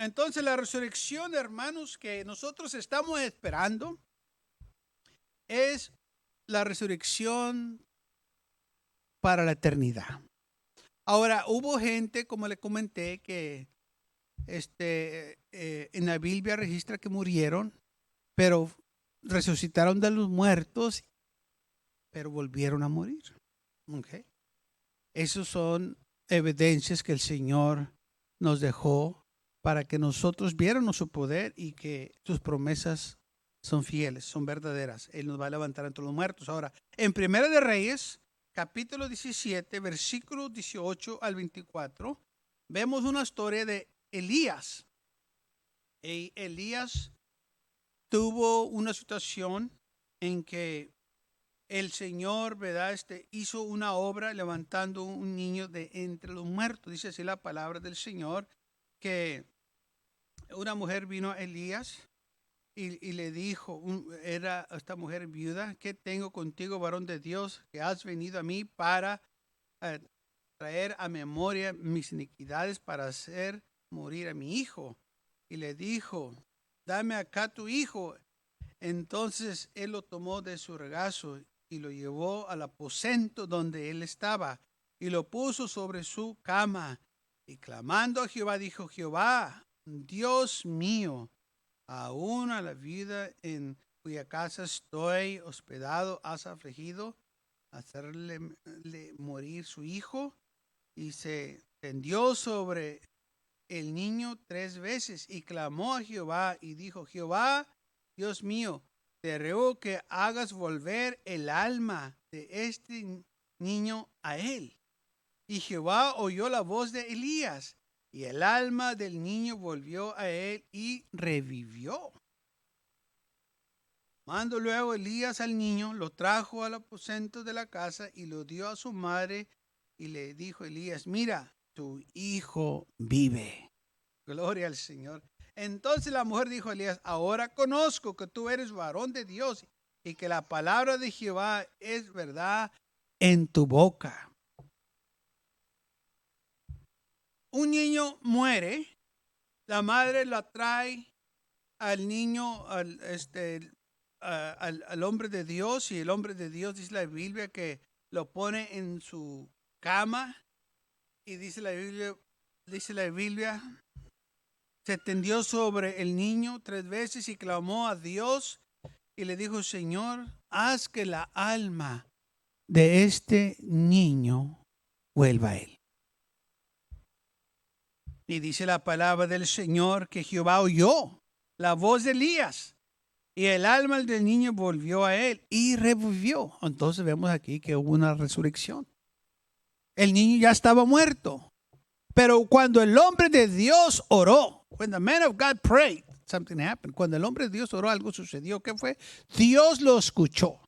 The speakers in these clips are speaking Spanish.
Entonces la resurrección, hermanos, que nosotros estamos esperando es la resurrección para la eternidad. Ahora, hubo gente, como le comenté, que en la Biblia registra que murieron, pero resucitaron de los muertos, pero volvieron a morir. Okay. Esos son evidencias que el Señor nos dejó para que nosotros viéramos su poder y que sus promesas son fieles, son verdaderas. Él nos va a levantar entre los muertos. Ahora, en Primera de Reyes, capítulo 17, versículos 18 al 24, vemos una historia de Elías. Elías tuvo una situación en que el Señor, ¿verdad? Hizo una obra levantando un niño de entre los muertos. Dice así la palabra del Señor, que una mujer vino a Elías y le dijo, era esta mujer viuda: ¿qué tengo contigo, varón de Dios, que has venido a mí para traer a memoria mis iniquidades, para hacer morir a mi hijo? Y le dijo: dame acá tu hijo. Entonces él lo tomó de su regazo y lo llevó al aposento donde él estaba y lo puso sobre su cama. Y clamando a Jehová, dijo: Jehová, Dios mío, aún a la vida en cuya casa estoy hospedado, has afligido hacerle morir su hijo. Y se tendió sobre el niño 3 veces y clamó a Jehová y dijo: Jehová, Dios mío, te ruego que hagas volver el alma de este niño a él. Y Jehová oyó la voz de Elías, y el alma del niño volvió a él y revivió. Mandó luego Elías al niño, lo trajo al aposento de la casa y lo dio a su madre, y le dijo Elías: mira, tu hijo vive. Gloria al Señor. Entonces la mujer dijo a Elías: ahora conozco que tú eres varón de Dios y que la palabra de Jehová es verdad en tu boca. Un niño muere, la madre la trae al niño, al hombre de Dios, y el hombre de Dios, dice la Biblia, que lo pone en su cama, y dice la Biblia, se tendió sobre el niño 3 veces y clamó a Dios y le dijo: Señor, haz que la alma de este niño vuelva a él. Y dice la palabra del Señor que Jehová oyó la voz de Elías y el alma del niño volvió a él y revivió. Entonces vemos aquí que hubo una resurrección. El niño ya estaba muerto, pero cuando el hombre de Dios oró, when the man of God prayed, something happened. Cuando el hombre de Dios oró, algo sucedió. ¿Qué fue? Dios lo escuchó.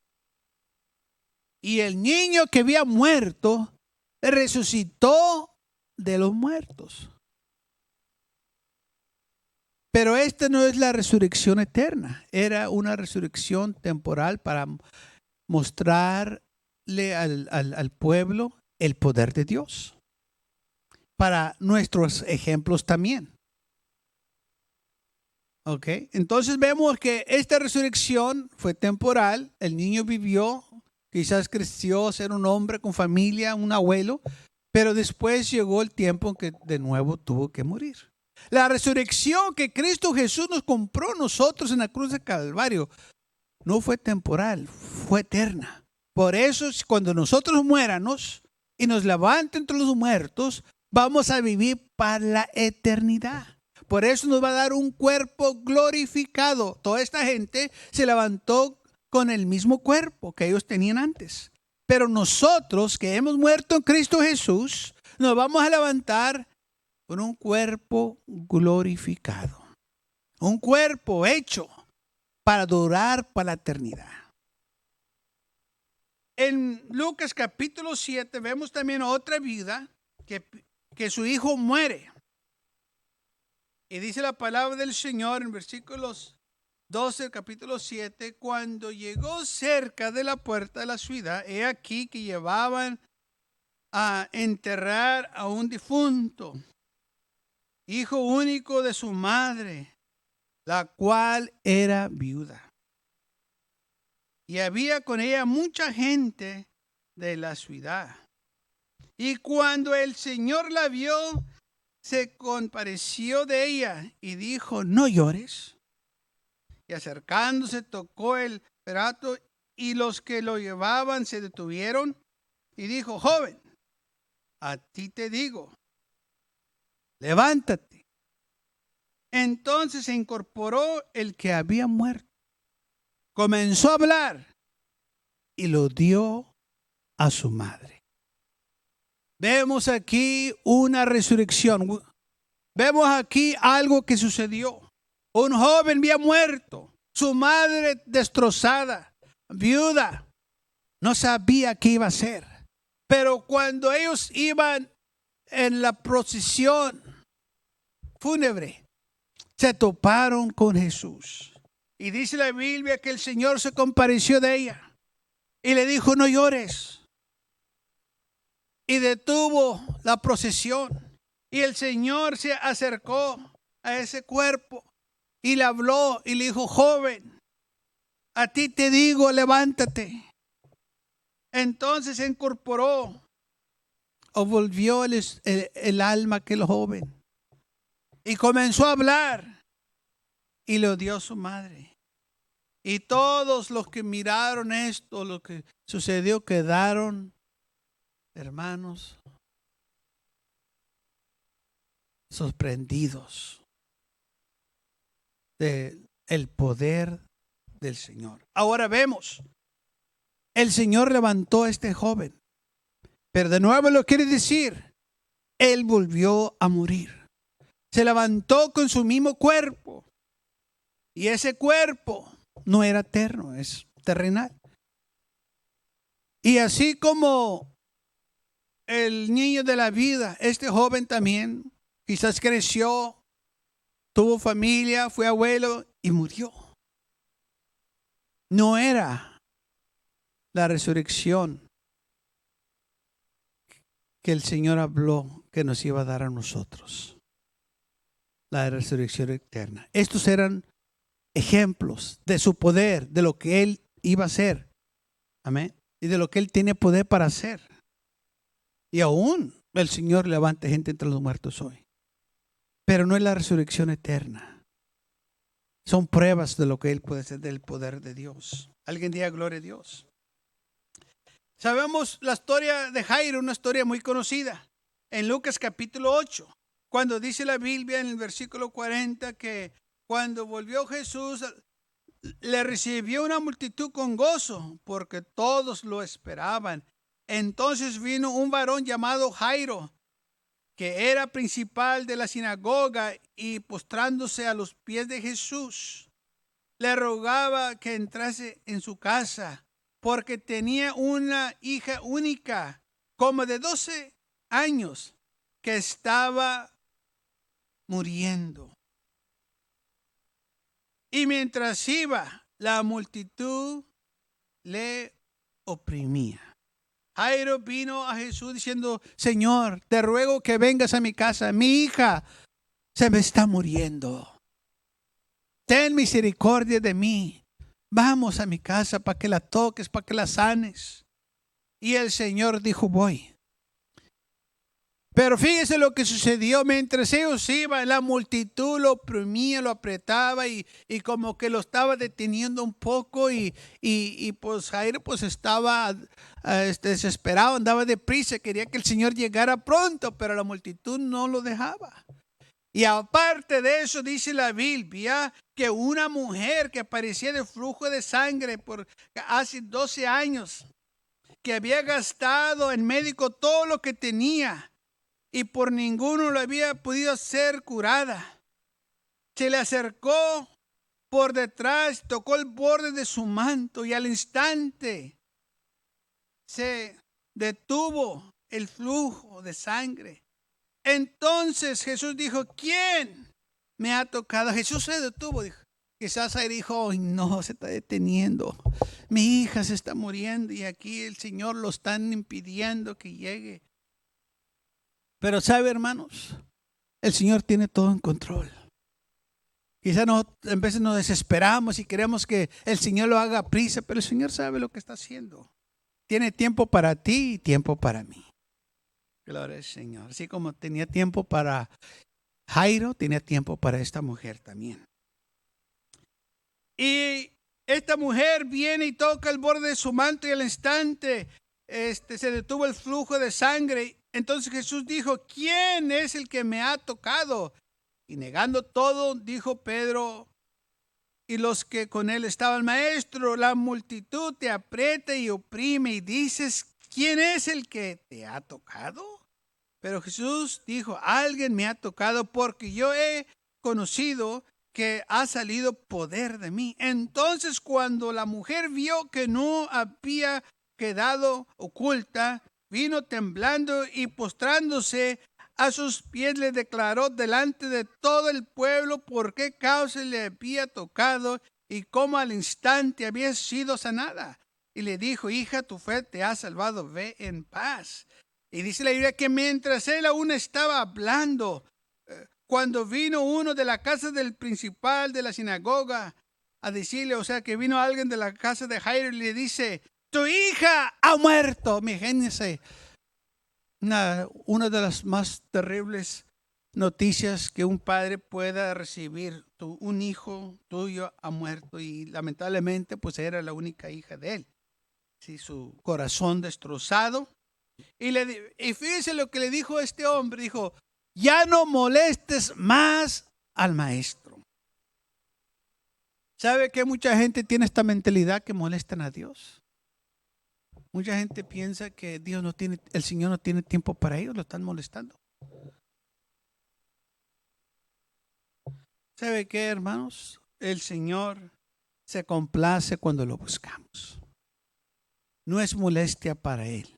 Y el niño que había muerto resucitó de los muertos. Pero esta no es la resurrección eterna. Era una resurrección temporal para mostrarle al pueblo el poder de Dios. Para nuestros ejemplos también. ¿Ok? Entonces vemos que esta resurrección fue temporal. El niño vivió, quizás creció a ser un hombre con familia, un abuelo, pero después llegó el tiempo en que de nuevo tuvo que morir. La resurrección que Cristo Jesús nos compró nosotros en la cruz de Calvario no fue temporal, fue eterna. Por eso cuando nosotros muéramos y nos levanten entre los muertos, vamos a vivir para la eternidad. Por eso nos va a dar un cuerpo glorificado. Toda esta gente se levantó con el mismo cuerpo que ellos tenían antes. Pero nosotros que hemos muerto en Cristo Jesús, nos vamos a levantar con un cuerpo glorificado. Un cuerpo hecho para durar para la eternidad. En Lucas capítulo 7 vemos también otra vida que su hijo muere. Y dice la palabra del Señor en versículos 12, capítulo 7, cuando llegó cerca de la puerta de la ciudad, he aquí que llevaban a enterrar a un difunto. hijo único de su madre, la cual era viuda. Y había con ella mucha gente de la ciudad. Y cuando el Señor la vio, se compadeció de ella y dijo: no llores. Y acercándose tocó el feto, y los que lo llevaban se detuvieron, y dijo: joven, a ti te digo, levántate. Entonces se incorporó el que había muerto, comenzó a hablar y lo dio a su madre. Vemos aquí una resurrección. Vemos aquí algo que sucedió. Un joven había muerto, su madre destrozada, viuda, no sabía qué iba a hacer. Pero cuando ellos iban en la procesión fúnebre, se toparon con Jesús. Y dice la Biblia que el Señor se compadeció de ella y le dijo: no llores. Y detuvo la procesión. Y el Señor se acercó a ese cuerpo y le habló y le dijo: joven, a ti te digo, levántate. Entonces se incorporó o volvió el alma aquel joven y comenzó a hablar y lo dio a su madre. Y todos los que miraron esto, lo que sucedió, quedaron, hermanos, sorprendidos del poder del Señor. Ahora vemos, el Señor levantó a este joven, pero de nuevo lo quiere decir, él volvió a morir. Se levantó con su mismo cuerpo, y ese cuerpo no era eterno, es terrenal. Y así como el niño de la vida, este joven también quizás creció, tuvo familia, fue abuelo y murió. No era la resurrección que el Señor habló que nos iba a dar a nosotros, la resurrección eterna. Estos eran ejemplos de su poder, de lo que Él iba a hacer. Amén. Y de lo que Él tiene poder para hacer. Y aún el Señor levanta gente entre los muertos hoy. Pero no es la resurrección eterna. Son pruebas de lo que Él puede hacer, del poder de Dios. Alguien diga gloria a Dios. Sabemos la historia de Jairo, una historia muy conocida. En Lucas capítulo 8, cuando dice la Biblia en el versículo 40 que cuando volvió Jesús, le recibió una multitud con gozo, porque todos lo esperaban. Entonces vino un varón llamado Jairo, que era principal de la sinagoga, y postrándose a los pies de Jesús, le rogaba que entrase en su casa, porque tenía una hija única, como de 12 años, que estaba muriendo. Y mientras iba, la multitud le oprimía. Jairo vino a Jesús diciendo: Señor, te ruego que vengas a mi casa. Mi hija se me está muriendo. Ten misericordia de mí. Vamos a mi casa para que la toques, para que la sanes. Y el Señor dijo: voy. Pero fíjese lo que sucedió. Mientras ellos iban, la multitud lo oprimía, lo apretaba y como que lo estaba deteniendo un poco. Y pues Jairo pues estaba desesperado, andaba deprisa, quería que el Señor llegara pronto, pero la multitud no lo dejaba. Y aparte de eso, dice la Biblia que una mujer que padecía de flujo de sangre por hace 12 años, que había gastado en médico todo lo que tenía, y por ninguno lo había podido ser curada, se le acercó por detrás, tocó el borde de su manto, y al instante se detuvo el flujo de sangre. Entonces Jesús dijo: ¿quién me ha tocado? Jesús se detuvo, dijo. Quizás ahí dijo: "Ay, no, se está deteniendo. Mi hija se está muriendo y aquí el Señor lo están impidiendo que llegue". Pero sabe, hermanos, el Señor tiene todo en control. Quizá en veces nos desesperamos y queremos que el Señor lo haga a prisa, pero el Señor sabe lo que está haciendo. Tiene tiempo para ti y tiempo para mí. Gloria al Señor. Así como tenía tiempo para Jairo, tenía tiempo para esta mujer también. Y esta mujer viene y toca el borde de su manto y al instante se detuvo el flujo de sangre. Entonces Jesús dijo, ¿quién es el que me ha tocado? Y negando todo, dijo Pedro y los que con él estaban, Maestro, la multitud te aprieta y oprime y dices, ¿quién es el que te ha tocado? Pero Jesús dijo, alguien me ha tocado porque yo he conocido que ha salido poder de mí. Entonces cuando la mujer vio que no había quedado oculta, vino temblando y postrándose a sus pies le declaró delante de todo el pueblo por qué causa le había tocado y cómo al instante había sido sanada. Y le dijo, hija, tu fe te ha salvado, ve en paz. Y dice la Biblia que mientras él aún estaba hablando, cuando vino uno de la casa del principal de la sinagoga a decirle, o sea, que vino alguien de la casa de Jairo y le dice, tu hija ha muerto. Imagínense, una de las más terribles noticias que un padre pueda recibir. Un hijo tuyo ha muerto y lamentablemente pues era la única hija de él. Sí, su corazón destrozado. Y fíjese lo que le dijo este hombre. Dijo, ya no molestes más al maestro. ¿Sabe que mucha gente tiene esta mentalidad que molestan a Dios? Mucha gente piensa que el Señor no tiene tiempo para ellos, lo están molestando. ¿Sabe qué, hermanos? El Señor se complace cuando lo buscamos. No es molestia para Él.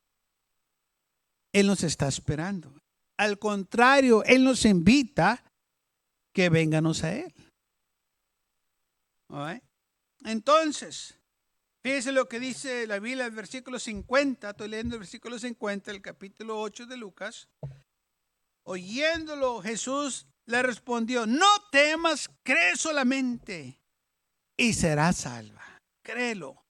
Él nos está esperando. Al contrario, Él nos invita que vénganos a Él. ¿Right? Entonces, fíjese lo que dice la Biblia, el versículo 50. Estoy leyendo el versículo 50, el capítulo 8 de Lucas. Oyéndolo, Jesús le respondió, no temas, cree solamente y serás salva. Créelo.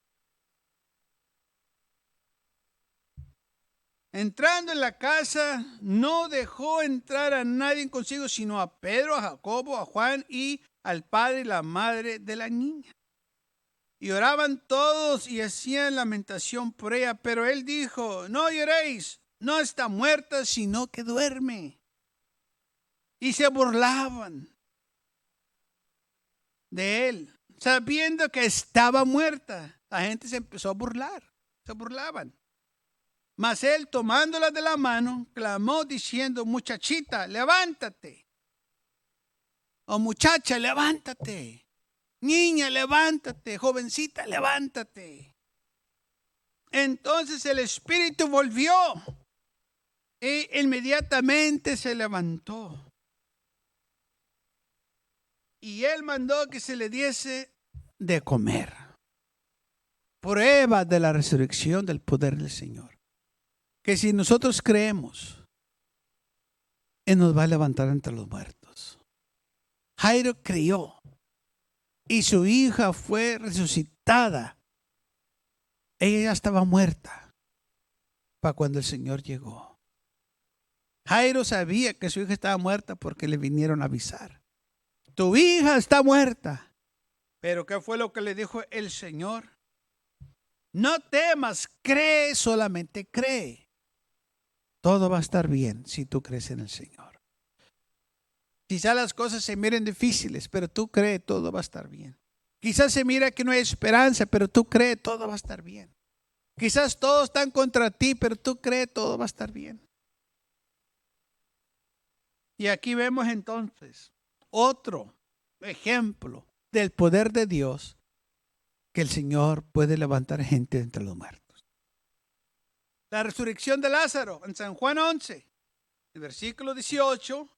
Entrando en la casa, no dejó entrar a nadie consigo, sino a Pedro, a Jacobo, a Juan y al padre y la madre de la niña. Y oraban todos y hacían lamentación por ella, pero él dijo, no lloréis, no está muerta, sino que duerme. Y se burlaban de él, sabiendo que estaba muerta. La gente se empezó a burlar, se burlaban. Mas él, tomándola de la mano, clamó diciendo, muchachita, levántate. O muchacha, levántate. Niña, levántate. Jovencita, levántate. Entonces el espíritu volvió e inmediatamente se levantó. Y él mandó que se le diese de comer. Prueba de la resurrección del poder del Señor. Que si nosotros creemos, Él nos va a levantar entre los muertos. Jairo creyó y su hija fue resucitada. Ella ya estaba muerta para cuando el Señor llegó. Jairo sabía que su hija estaba muerta porque le vinieron a avisar. Tu hija está muerta. Pero ¿qué fue lo que le dijo el Señor? No temas, cree, solamente cree. Todo va a estar bien si tú crees en el Señor. Quizás las cosas se miren difíciles, pero tú crees, todo va a estar bien. Quizás se mira que no hay esperanza, pero tú crees, todo va a estar bien. Quizás todos están contra ti, pero tú crees, todo va a estar bien. Y aquí vemos entonces otro ejemplo del poder de Dios, que el Señor puede levantar gente entre los muertos. La resurrección de Lázaro en San Juan 11, el versículo 18.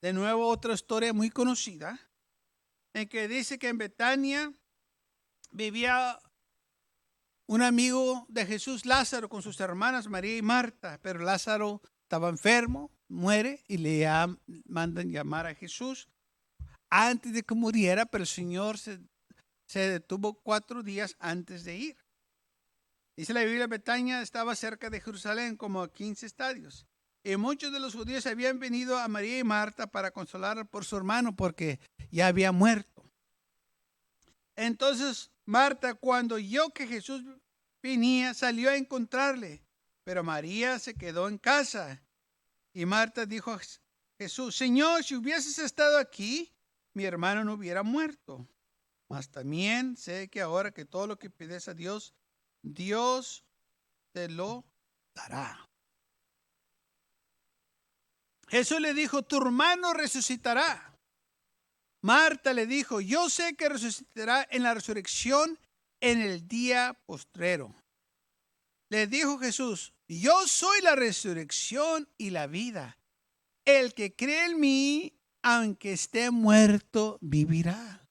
De nuevo otra historia muy conocida, en que dice que en Betania vivía un amigo de Jesús, Lázaro, con sus hermanas María y Marta, pero Lázaro estaba enfermo, muere y mandan llamar a Jesús antes de que muriera, pero el Señor se detuvo 4 días antes de ir. Dice la Biblia, Betania estaba cerca de Jerusalén, como a 15 estadios. Y muchos de los judíos habían venido a María y Marta para consolar por su hermano porque ya había muerto. Entonces Marta, cuando oyó que Jesús venía, salió a encontrarle, pero María se quedó en casa. Y Marta dijo a Jesús: Señor, si hubieses estado aquí, mi hermano no hubiera muerto. Mas también sé que ahora que todo lo que pides a Dios, Dios te lo dará. Jesús le dijo: tu hermano resucitará. Marta le dijo: yo sé que resucitará en la resurrección en el día postrero. Le dijo Jesús: yo soy la resurrección y la vida. El que cree en mí, aunque esté muerto, vivirá.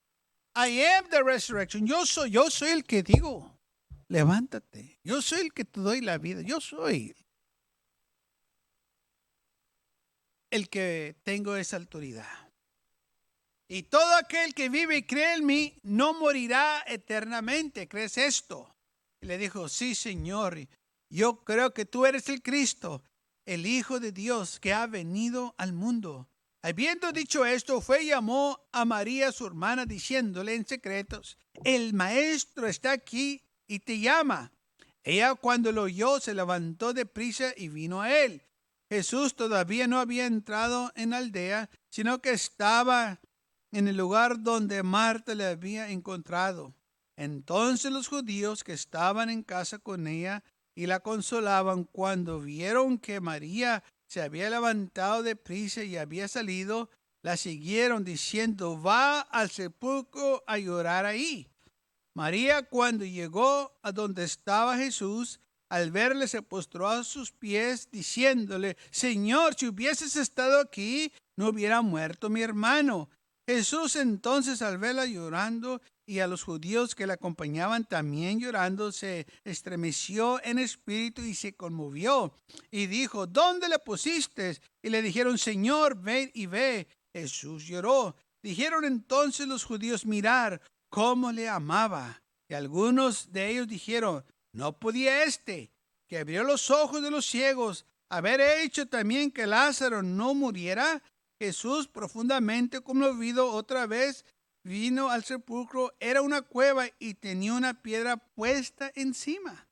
I am the resurrection. Yo soy el que digo: levántate. Yo soy el que te doy la vida. Yo soy el que tengo esa autoridad. Y todo aquel que vive y cree en mí no morirá eternamente. ¿Crees esto? Y le dijo: sí, Señor, yo creo que tú eres el Cristo, el Hijo de Dios que ha venido al mundo. Habiendo dicho esto, fue y llamó a María, su hermana, diciéndole en secretos: el Maestro está aquí y te llama. Ella, cuando lo oyó, se levantó de prisa y vino a él. Jesús todavía no había entrado en la aldea, sino que estaba en el lugar donde Marta le había encontrado. Entonces los judíos que estaban en casa con ella y la consolaban, cuando vieron que María se había levantado de prisa y había salido, la siguieron diciendo: va al sepulcro a llorar ahí. María, cuando llegó a donde estaba Jesús, al verle se postró a sus pies, diciéndole: Señor, si hubieses estado aquí, no hubiera muerto mi hermano. Jesús entonces, al verla llorando y a los judíos que la acompañaban también llorando, se estremeció en espíritu y se conmovió y dijo: ¿dónde le pusiste? Y le dijeron: Señor, ven y ve. Jesús lloró. Dijeron entonces los judíos: mirar cómo le amaba. Y algunos de ellos dijeron: ¿no podía que abrió los ojos de los ciegos, haber hecho también que Lázaro no muriera? Jesús, profundamente conmovido, otra vez vino al sepulcro. Era una cueva y tenía una piedra puesta encima.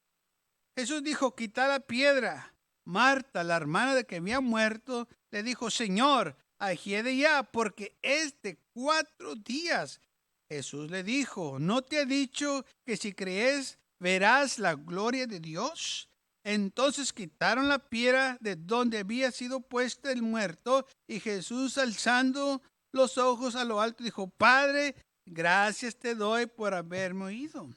Jesús dijo: quitad la piedra. Marta, la hermana de que había muerto, le dijo: Señor, ahiede ya, porque es de 4 días. Jesús le dijo: ¿no te he dicho que si crees verás la gloria de Dios? Entonces quitaron la piedra de donde había sido puesta el muerto, y Jesús, alzando los ojos a lo alto, dijo: Padre, gracias te doy por haberme oído.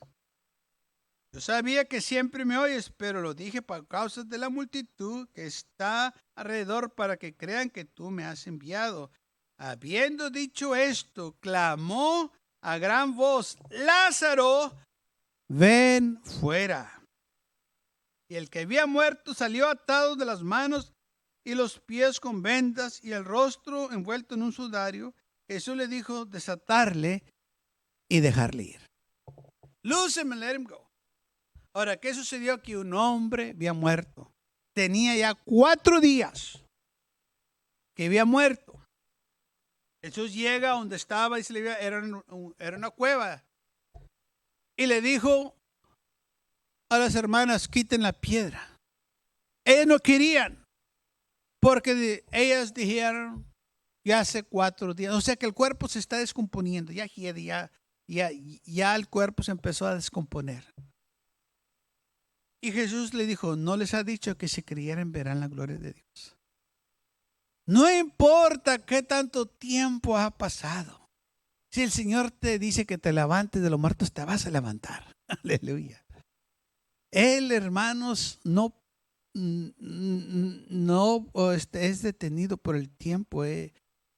Yo sabía que siempre me oyes, pero lo dije por causa de la multitud que está alrededor, para que crean que tú me has enviado. Habiendo dicho esto, clamó a gran voz: Lázaro, ven fuera. Y el que había muerto salió atado de las manos y los pies con vendas y el rostro envuelto en un sudario. Jesús le dijo desatarle y dejarle ir. Loose him and let him go. Ahora, ¿qué sucedió? Que un hombre había muerto. Tenía ya 4 días que había muerto. Jesús llega a donde estaba y era una cueva. Y le dijo a las hermanas: quiten la piedra. Ellas no querían, porque ellas dijeron: ya hace 4 días. O sea que el cuerpo se está descomponiendo. Ya el cuerpo se empezó a descomponer. Y Jesús le dijo: ¿no les ha dicho que si creyeran verán la gloria de Dios? No importa qué tanto tiempo ha pasado. Si el Señor te dice que te levantes de los muertos, te vas a levantar. Aleluya. Él, hermanos, no es detenido por el tiempo. Él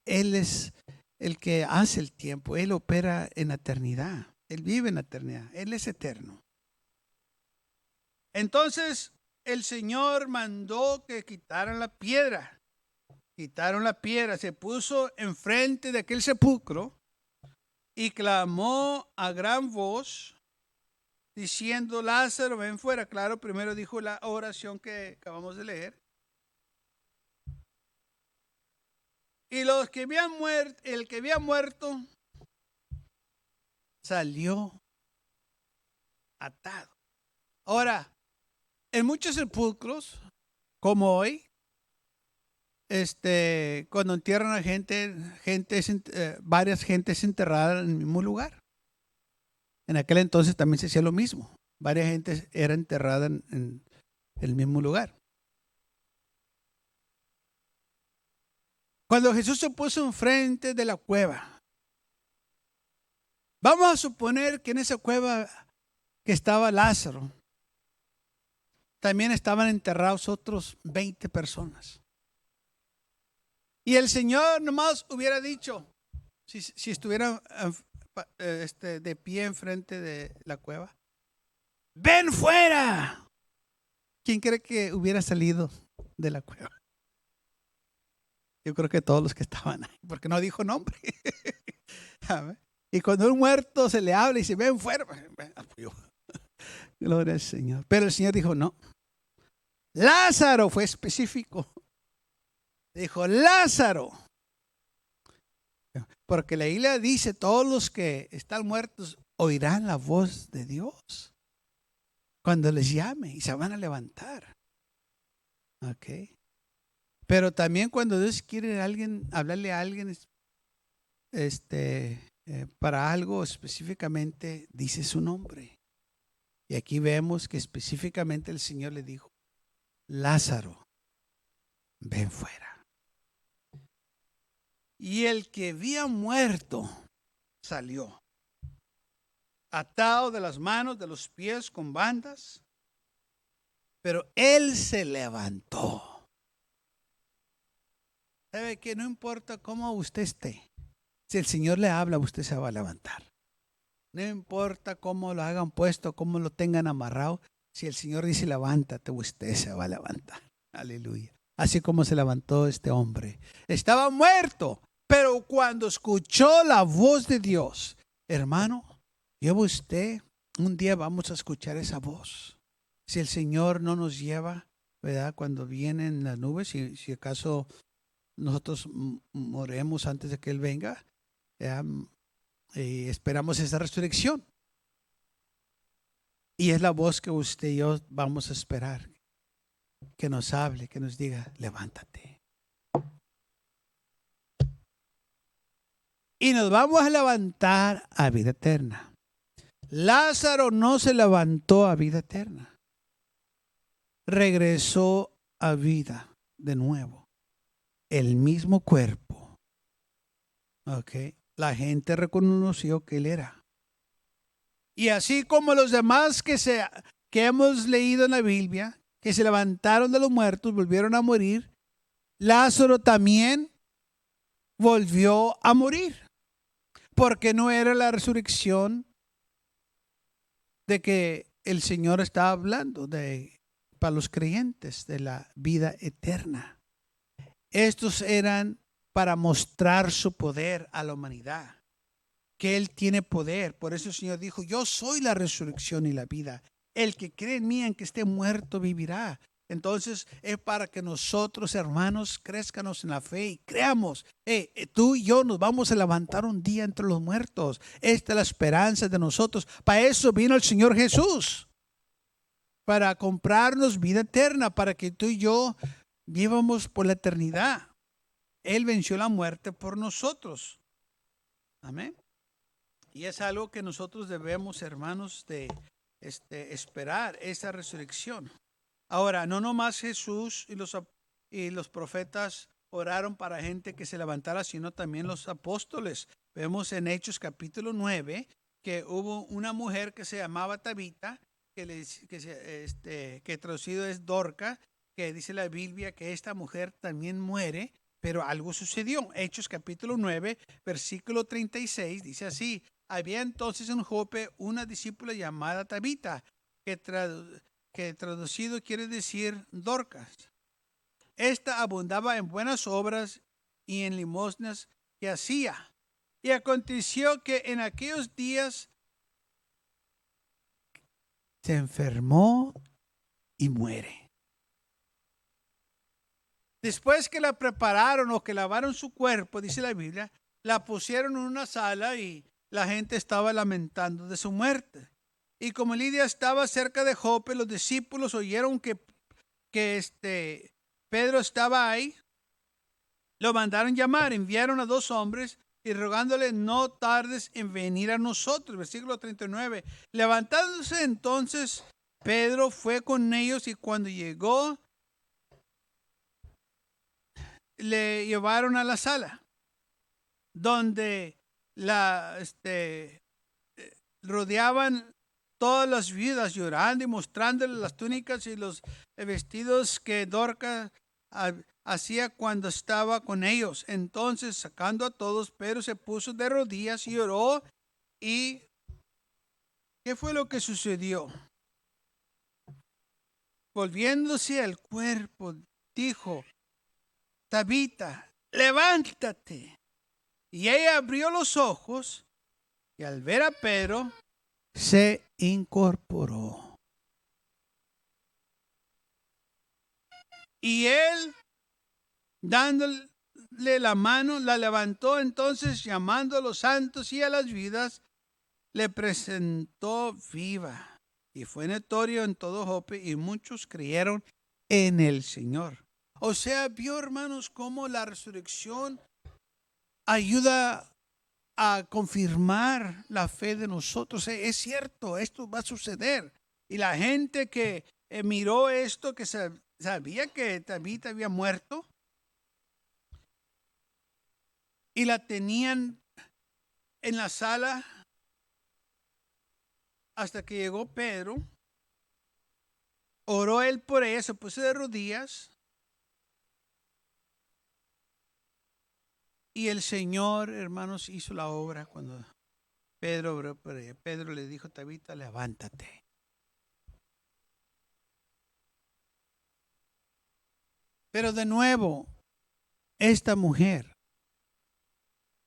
es el que hace el tiempo. Él opera en la eternidad. Él vive en la eternidad. Él es eterno. Entonces, el Señor mandó que quitaran la piedra. Quitaron la piedra, se puso enfrente de aquel sepulcro y clamó a gran voz, diciendo: Lázaro, ven fuera. Claro, primero dijo la oración que acabamos de leer. Y los que habían muerto, el que había muerto salió atado. Ahora, en muchos sepulcros, como hoy, cuando entierran a varias gentes enterradas en el mismo lugar. En aquel entonces también se hacía lo mismo. Varias gentes eran enterradas en el mismo lugar. Cuando Jesús se puso enfrente de la cueva, vamos a suponer que en esa cueva que estaba Lázaro, también estaban enterrados otros 20 personas. Y el Señor nomás hubiera dicho, si estuviera de pie enfrente de la cueva: ¡ven fuera! ¿Quién cree que hubiera salido de la cueva? Yo creo que todos los que estaban ahí, porque no dijo nombre. Y cuando un muerto se le habla y dice: ven fuera, gloria al Señor. Pero el Señor dijo: no. Lázaro, fue específico. Dijo: Lázaro. Porque la Biblia dice: todos los que están muertos oirán la voz de Dios cuando les llame y se van a levantar. Ok. Pero también cuando Dios quiere hablarle a alguien para algo específicamente, dice su nombre. Y aquí vemos que específicamente el Señor le dijo: Lázaro, ven fuera. Y el que había muerto salió, atado de las manos, de los pies con bandas, pero él se levantó. ¿Sabe que no importa cómo usted esté? Si el Señor le habla, usted se va a levantar. No importa cómo lo hagan puesto, cómo lo tengan amarrado. Si el Señor dice levántate, usted se va a levantar. Aleluya. Así como se levantó este hombre. Estaba muerto, pero cuando escuchó la voz de Dios, hermano, lleva usted, un día vamos a escuchar esa voz. Si el Señor no nos lleva, ¿verdad? Cuando vienen las nubes, si acaso nosotros moremos antes de que Él venga, y esperamos esa resurrección. Y es la voz que usted y yo vamos a esperar, que nos hable, que nos diga: levántate. Y nos vamos a levantar a vida eterna. Lázaro no se levantó a vida eterna. Regresó a vida de nuevo. El mismo cuerpo. Ok. La gente reconoció que él era. Y así como los demás que hemos leído en la Biblia, que se levantaron de los muertos, volvieron a morir, Lázaro también volvió a morir. Porque no era la resurrección de que el Señor estaba hablando para los creyentes de la vida eterna. Estos eran para mostrar su poder a la humanidad, que Él tiene poder. Por eso el Señor dijo: yo soy la resurrección y la vida. El que cree en mí, aunque esté muerto, vivirá. Entonces es para que nosotros, hermanos, crezcanos en la fe y creamos. Tú y yo nos vamos a levantar un día entre los muertos. Esta es la esperanza de nosotros. Para eso vino el Señor Jesús, para comprarnos vida eterna, para que tú y yo vivamos por la eternidad. Él venció la muerte por nosotros. Amén. Y es algo que nosotros debemos, hermanos, de esperar esa resurrección. Ahora, no nomás Jesús y los profetas oraron para gente que se levantara, sino también los apóstoles. Vemos en Hechos capítulo 9 que hubo una mujer que se llamaba Tabita, que traducido es Dorca, que dice la Biblia que esta mujer también muere, pero algo sucedió. Hechos capítulo 9, versículo 36, dice así: había entonces en Jope una discípula llamada Tabita, que traducido quiere decir Dorcas. Esta abundaba en buenas obras y en limosnas que hacía. Y aconteció que en aquellos días se enfermó y muere. Después que la prepararon o que lavaron su cuerpo, dice la Biblia, la pusieron en una sala y la gente estaba lamentando de su muerte. Y como Lidia estaba cerca de Jope, los discípulos oyeron que Pedro estaba ahí. Lo mandaron llamar, enviaron a 2 hombres y rogándole: no tardes en venir a nosotros. Versículo 39. Levantándose entonces, Pedro fue con ellos y cuando llegó, le llevaron a la sala donde rodeaban todas las viudas llorando y mostrándole las túnicas y los vestidos que Dorcas hacía cuando estaba con ellos. Entonces, sacando a todos, Pedro se puso de rodillas y oró. ¿Y qué fue lo que sucedió? Volviéndose al cuerpo, dijo: Tabita, levántate. Y ella abrió los ojos y al ver a Pedro se incorporó. Y él, dándole la mano, la levantó. Entonces, llamando a los santos y a las viudas, le presentó viva. Y fue notorio en todo Jope y muchos creyeron en el Señor. O sea, vio, hermanos, cómo la resurrección ayuda a confirmar la fe de nosotros. Es cierto, esto va a suceder. Y la gente que miró esto, que sabía que Tabita había muerto y la tenían en la sala hasta que llegó Pedro, oró él por ella, se puso de rodillas y el Señor, hermanos, hizo la obra cuando Pedro oró por ella. Pedro le dijo: Tabita, levántate. Pero de nuevo, esta mujer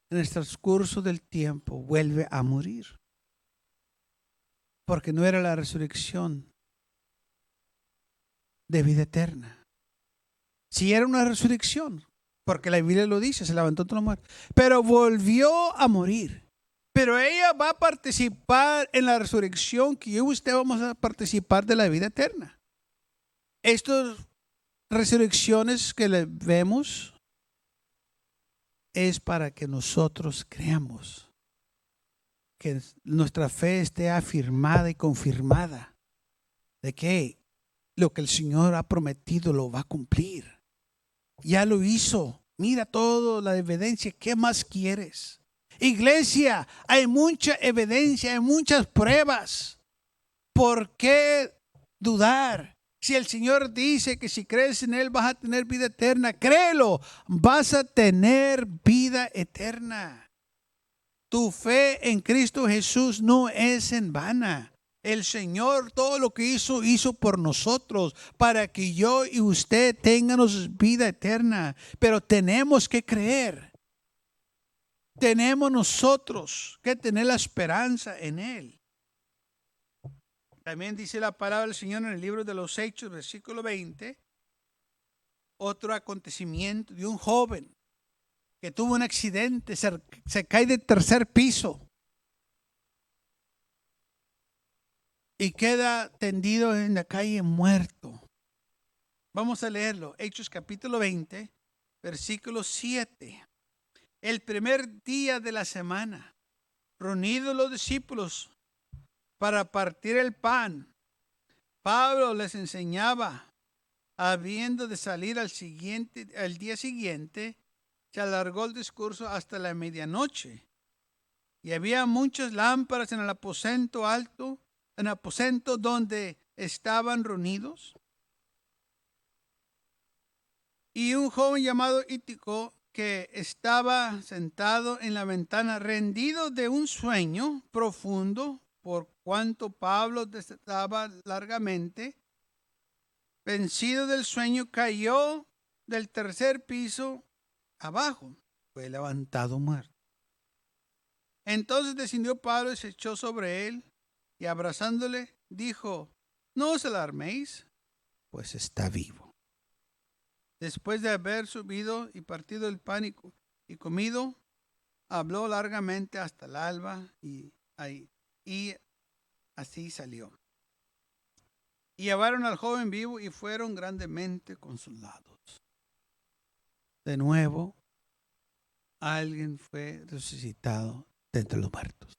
en el transcurso del tiempo vuelve a morir, porque no era la resurrección de vida eterna. Si era una resurrección, porque la Biblia lo dice, se levantó de los muertos, pero volvió a morir. Pero ella va a participar en la resurrección, que yo y usted vamos a participar de la vida eterna. Estas resurrecciones que le vemos es para que nosotros creamos, que nuestra fe esté afirmada y confirmada de que lo que el Señor ha prometido lo va a cumplir. Ya lo hizo. Mira toda la evidencia. ¿Qué más quieres? Iglesia, hay mucha evidencia, hay muchas pruebas. ¿Por qué dudar? Si el Señor dice que si crees en Él vas a tener vida eterna, créelo, vas a tener vida eterna. Tu fe en Cristo Jesús no es en vana. El Señor todo lo que hizo por nosotros, para que yo y usted tengamos vida eterna. Pero tenemos que creer. Tenemos nosotros que tener la esperanza en Él. También dice la palabra del Señor en el libro de los Hechos, versículo 20, otro acontecimiento de un joven que tuvo un accidente, se cae del 3er piso y queda tendido en la calle muerto. Vamos a leerlo. Hechos capítulo 20, versículo 7. El primer día de la semana, reunidos los discípulos para partir el pan, Pablo les enseñaba. Habiendo de salir al día siguiente, se alargó el discurso hasta la medianoche. Y había muchas lámparas en el aposento alto, en el aposento donde estaban reunidos. Y un joven llamado Ítico, que estaba sentado en la ventana, rendido de un sueño profundo, por cuanto Pablo desataba largamente, vencido del sueño, cayó del tercer piso abajo. Fue levantado muerto. Entonces descendió Pablo y se echó sobre él y abrazándole dijo: no os alarméis, pues está vivo. Después de haber subido y partido el pan y comido, habló largamente hasta el alba y así salió. Y llevaron al joven vivo y fueron grandemente consolados. De nuevo, alguien fue resucitado de entre los muertos.